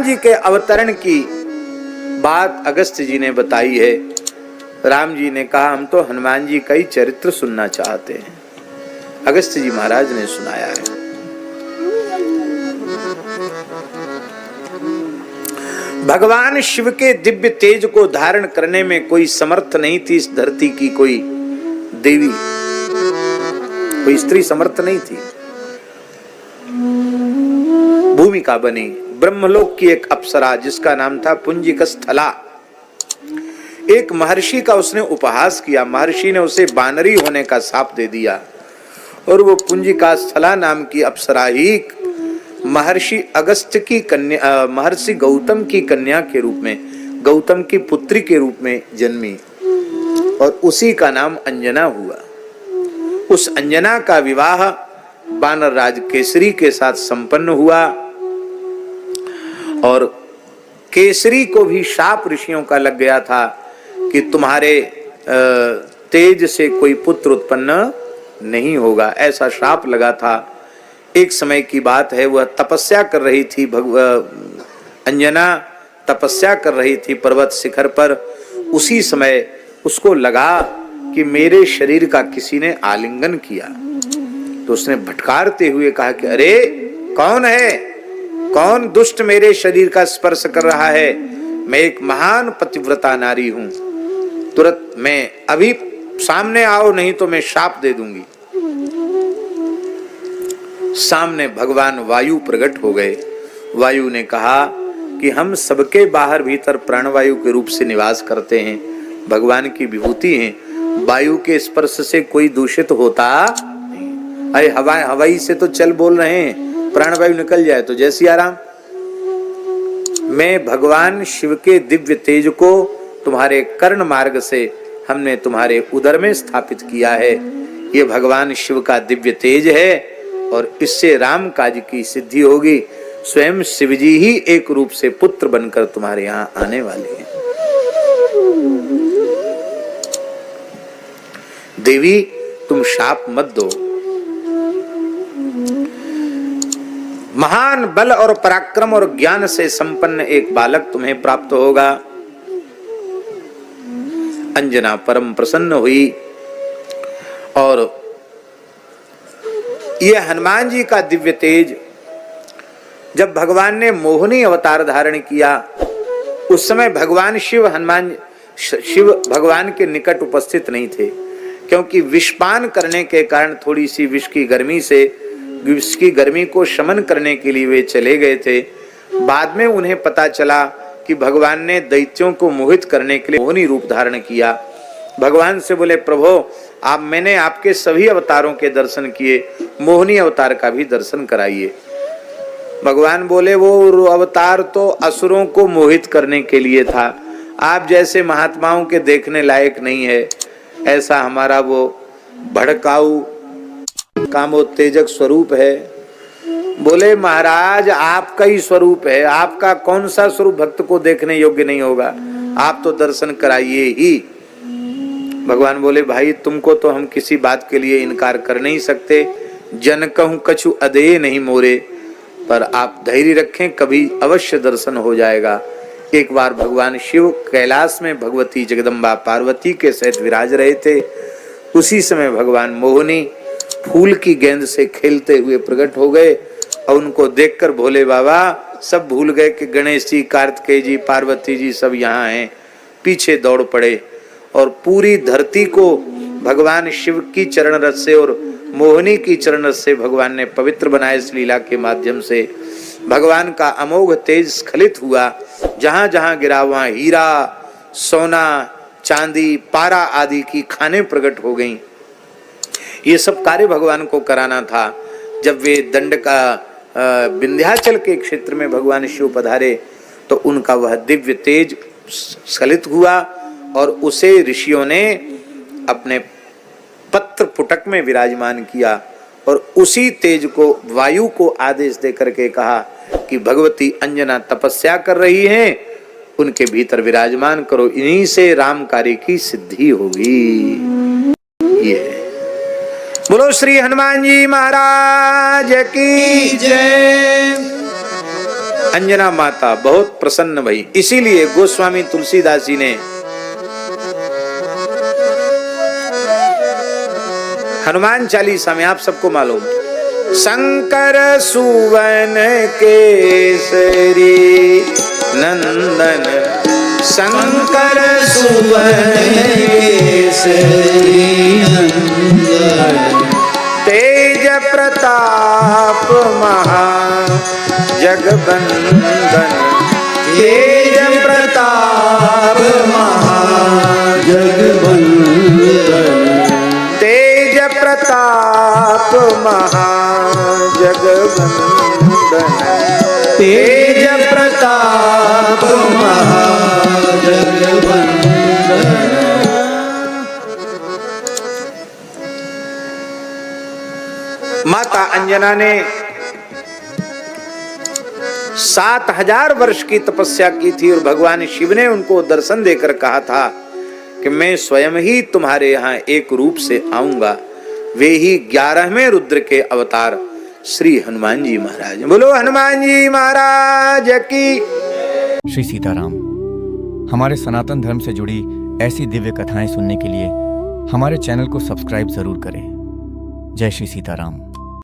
जी के अवतरण की बात अगस्त्य जी ने बताई है। राम जी ने कहा हम तो हनुमान जी का ही चरित्र सुनना चाहते हैं। अगस्त्य जी महाराज ने सुनाया है। भगवान शिव के दिव्य तेज को धारण करने में कोई समर्थ नहीं थी। इस धरती की कोई देवी, कोई स्त्री समर्थ नहीं थी। भूमिका बनी ब्रह्मलोक की एक अप्सरा जिसका नाम था पुंजिकस्थला। एक महर्षि का उसने उपहास किया। महर्षि ने उसे बानरी होने का शाप दे दिया और वो पुंजिकास्थला नाम की अप्सरा ही महर्षि अगस्त्य की कन्या, महर्षि गौतम की कन्या के रूप में, गौतम की पुत्री के रूप में जन्मी और उसी का नाम अंजना हुआ। उस अंजना का विवाह वानर राज केसरी के साथ संपन्न हुआ और केसरी को भी शाप ऋषियों का लग गया था कि तुम्हारे तेज से कोई पुत्र उत्पन्न नहीं होगा, ऐसा शाप लगा था। एक समय की बात है, वह तपस्या कर रही थी, अंजना तपस्या कर रही थी पर्वत शिखर पर। उसी समय उसको लगा कि मेरे शरीर का किसी ने आलिंगन किया, तो उसने भटकारते हुए कहा कि अरे कौन है, कौन दुष्ट मेरे शरीर का स्पर्श कर रहा है? मैं एक महान पतिव्रता नारी हूं, तुरंत मैं अभी सामने आओ, नहीं तो मैं शाप दे दूंगी। सामने भगवान वायु प्रकट हो गए। वायु ने कहा कि हम सबके बाहर भीतर प्राणवायु के रूप से निवास करते हैं, भगवान की विभूति हैं, वायु के स्पर्श से कोई दूषित होता नहीं। अरे हवाई से तो चल बोल रहे हैं, प्राणवायु निकल जाए तो जय सिया राम। मैं भगवान शिव के दिव्य तेज को तुम्हारे कर्ण मार्ग से हमने तुम्हारे उदर में स्थापित किया है। ये भगवान शिव का दिव्य तेज है और इससे राम काज की सिद्धि होगी। स्वयं शिवजी ही एक रूप से पुत्र बनकर तुम्हारे यहाँ आने वाले हैं। देवी तुम शाप मत दो, महान बल और पराक्रम और ज्ञान से संपन्न एक बालक तुम्हें प्राप्त होगा। अंजना परम प्रसन्न हुई और यह हनुमान जी का दिव्य तेज जब भगवान ने मोहिनी अवतार धारण किया, उस समय भगवान शिव भगवान के निकट उपस्थित नहीं थे, क्योंकि विषपान करने के कारण थोड़ी सी विष की गर्मी को शमन करने के लिए वे चले गए थे। बाद में उन्हें पता चला कि भगवान ने दैत्यों को मोहित करने के लिए मोहिनी रूप धारण किया। भगवान से बोले प्रभु मैंने आपके सभी अवतारों के दर्शन किए, मोहिनी अवतार का भी दर्शन कराइए। भगवान बोले वो अवतार तो असुरों को मोहित करने के लिए था, आप जैसे महात्माओं के देखने लायक नहीं है। ऐसा हमारा वो भड़काऊ कामोत्तेजक स्वरूप है। बोले महाराज आपका ही स्वरूप है, आपका कौन सा स्वरूप भक्त को देखने योग्य नहीं होगा, आप तो दर्शन कराइए ही। भगवान बोले भाई तुमको तो हम किसी बात के लिए इनकार कर नहीं सकते, जन कहूं कछु अदेय नहीं मोरे, पर आप धैर्य रखें, कभी अवश्य दर्शन हो जाएगा। एक बार भगवान शिव कैलाश में भगवती जगदम्बा पार्वती के सहित विराज रहे थे। उसी समय भगवान मोहिनी फूल की गेंद से खेलते हुए प्रकट हो गए और उनको देखकर भोले बाबा सब भूल गए कि गणेश जी, कार्तिकेय जी, पार्वती जी सब यहाँ हैं, पीछे दौड़ पड़े और पूरी धरती को भगवान शिव की चरण रस से और मोहिनी की चरण रस से भगवान ने पवित्र बनाया। इस लीला के माध्यम से भगवान का अमोघ तेज स्खलित हुआ, जहां जहां गिरा वहां हीरा, सोना, चांदी, पारा आदि की खानें प्रकट हो गईं। ये सब कार्य भगवान को कराना था। जब वे दंड का विंध्याचल के क्षेत्र में भगवान शिव पधारे तो उनका वह दिव्य तेज स्खलित हुआ और उसे ऋषियों ने अपने पत्र पुटक में विराजमान किया और उसी तेज को वायु को आदेश देकर के कहा कि भगवती अंजना तपस्या कर रही हैं, उनके भीतर विराजमान करो, इन्हीं से राम कार्य की सिद्धि होगी। ये बोलो श्री हनुमान जी महाराज की जय। अंजना माता बहुत प्रसन्न भई। इसीलिए गोस्वामी तुलसीदास जी ने हनुमान चालीसा में, आप सबको मालूम, शंकर सुवन केसरी नंदन, शंकर सुवन केसरी नंदन, तेज प्रताप महा जगबंदन, तेज प्रताप महा जगबंदन, तेज प्रताप महाजगवंदन, तेज प्रताप महाजगवंदन। माता अंजना ने 7000 वर्ष की तपस्या की थी और भगवान शिव ने उनको दर्शन देकर कहा था कि मैं स्वयं ही तुम्हारे यहाँ एक रूप से आऊंगा। वे ही 11वें रुद्र के अवतार श्री हनुमान जी महाराज। बोलो हनुमान जी महाराज की। श्री सीताराम। हमारे सनातन धर्म से जुड़ी ऐसी दिव्य कथाएं सुनने के लिए हमारे चैनल को सब्सक्राइब जरूर करें। जय श्री सीताराम।